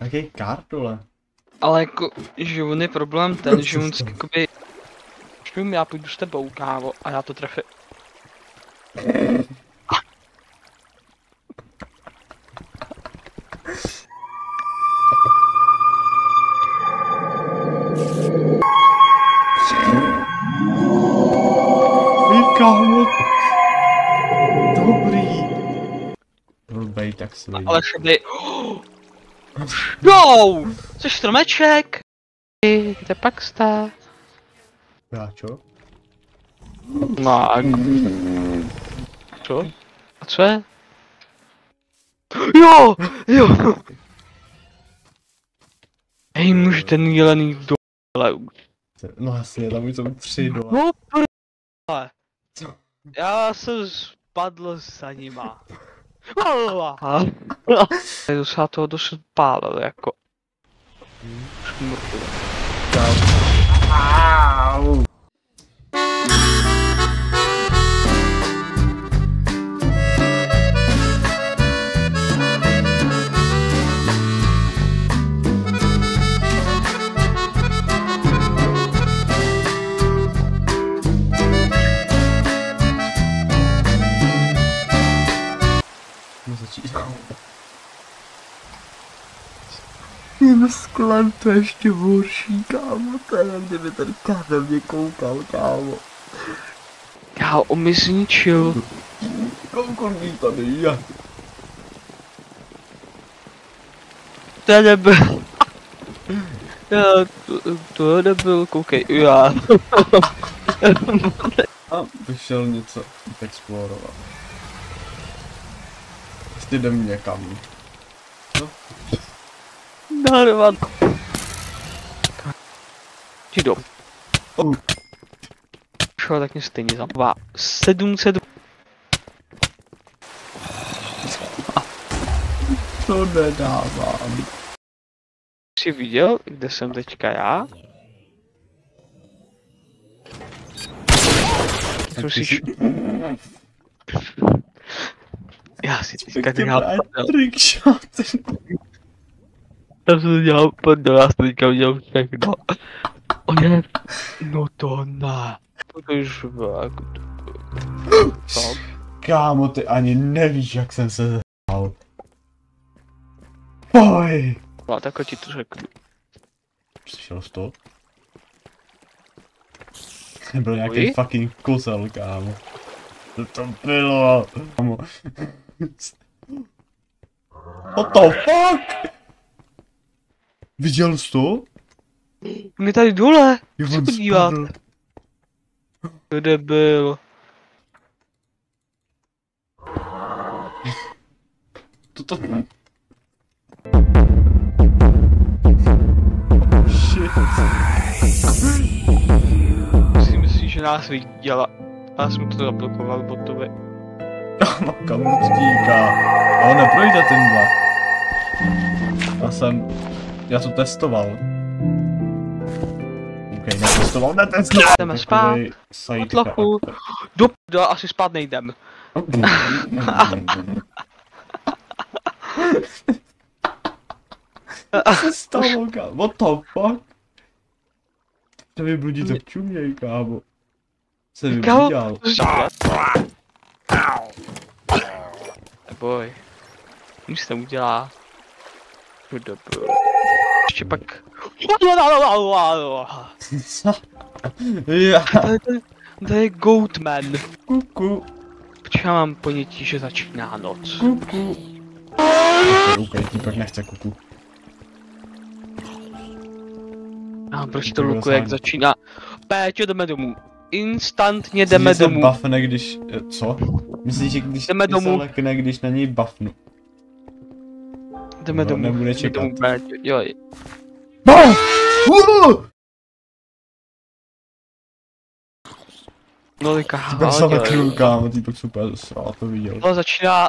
Jaký kartule? Ale jako, že on je problém ten, že on jakoby... Já půjdu s tebou, kávo, a já to trefím. Kámo. Dobrý. Blbej, tak si Ale šedy. Jo! Jsi stromeček! Kde pak jste? Já čo? No a... Co? A co je? Jo! Jo! Hej, může ten jelený dole. No jasně, tam už jsou 3 dole. No p***le. Co? Já jsem spadl za nima. Já docela toho dost pálil, jako. Šmurku. Au. Jen sklen, to je ještě horší, kámo, to je jak kdyby ten kámo mě koukal, kámo. Já ho zničil. Koukal tady je. To je nebyl. Já, to nebyl, koukej, já. A bych šel něco explorovat. Jestli jdem někam. No. Narvat. Ti dom. Šel tak mě stejně za 700. To nedávám. Jsi viděl, kde jsem teďka já? Já si teďka dělal trickshot. Já jsem dělal prdel, já jsem teďka udělal všechno. Oje, no to ne. To je švák. Kámo, ty ani nevíš, jak jsem se zhrál. Poj! No tak ti to řeknu. Slyšel jsi to? Byl nějaký fucking kozel, kámo. To bylo, kámo. What the fuck? Viděl jsi to? On je tady dole. Jo, Co on podívat? spadl. Kde byl? To... Shit. Si myslíš, že nás viděla? Já jsem to zablokoval botovi. No kam utíká? Ale neprojde tenhle. Já to testoval. OK, netestoval. Jdeme spát. Od lochu. Do asi spát nejdem. Co se stalo, kámo? What the fuck? To vybludí to čuměj, kámo. Se vybudil. Neboj. Nic se udělá. Dobrý. Ještě pak... Co? Já. To je Goatman. Kuku. Protože já mám ponětí, že začíná noc. Kuku. OK, ty pak nechce kuku. A proč to lukuje, jak začíná? Péťo, jdeme domů. Instantně jdeme Myslíš, domů. že se buffne, když... Co? Myslíš, že když jdeme domů. se lekne, když na něj buffnu? Jdeme domů. Nebude čekat. Jdeme domů, Péťo, jo. No teďka Týpek se leknul, kámo, týpek super zsrál, to viděl. No začíná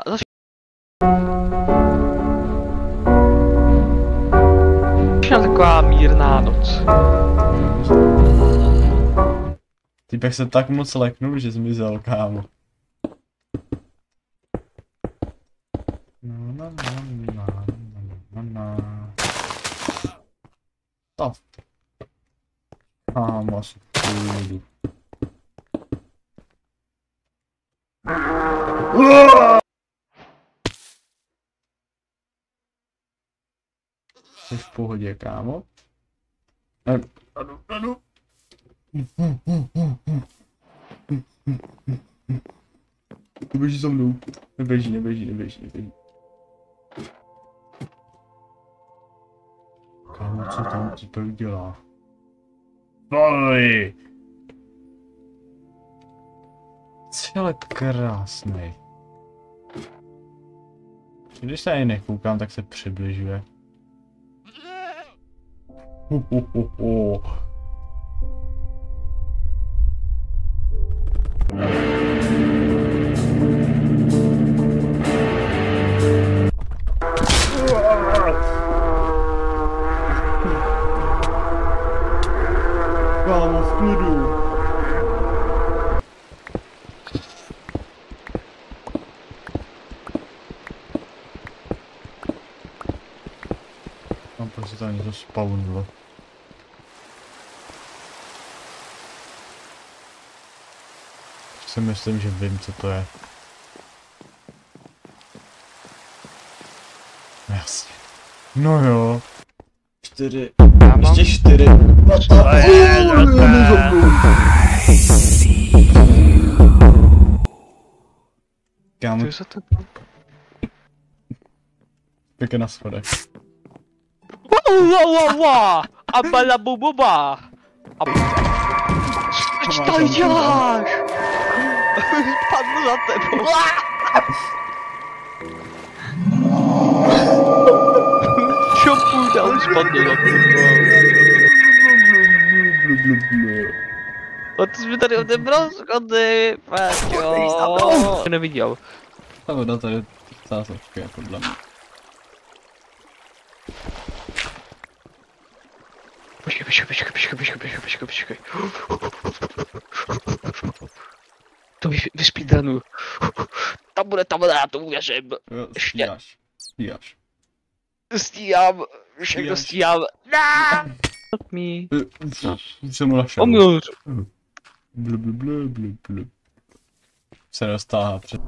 taková mírná noc. Týpek se tak moc leknul, že zmizel, kámo. No. To. Kámo, asi půjdu. Jsi v pohodě, kámo? Anu. Neběží za mnou. Neběží. Kámo, co tam typek dělá? Boj! Celé krásný. Když se ani nekoukám, tak se přibližuje. Kámo, v klidu. Tam prostě tam něco spawnilo. Si myslím, že vím, co to je. Jasně. No jo. 4. Ještě 4. Kámo, pěkně na schodech. A balabububa! Co to děláš? Spadnu za tebou. Čo půjde, spadnu za tebou. A ty jsi mi tady odebral schody, Páťo. Neviděl. Ta voda tady zásovky je podle mě. Počkej. To vyspídanu. Tam bude, já tomu věřím. Stíháš. Stíhám, všechno stíhám. Mi. Jsem mu našel. Omluv. Blu. Se dostává před...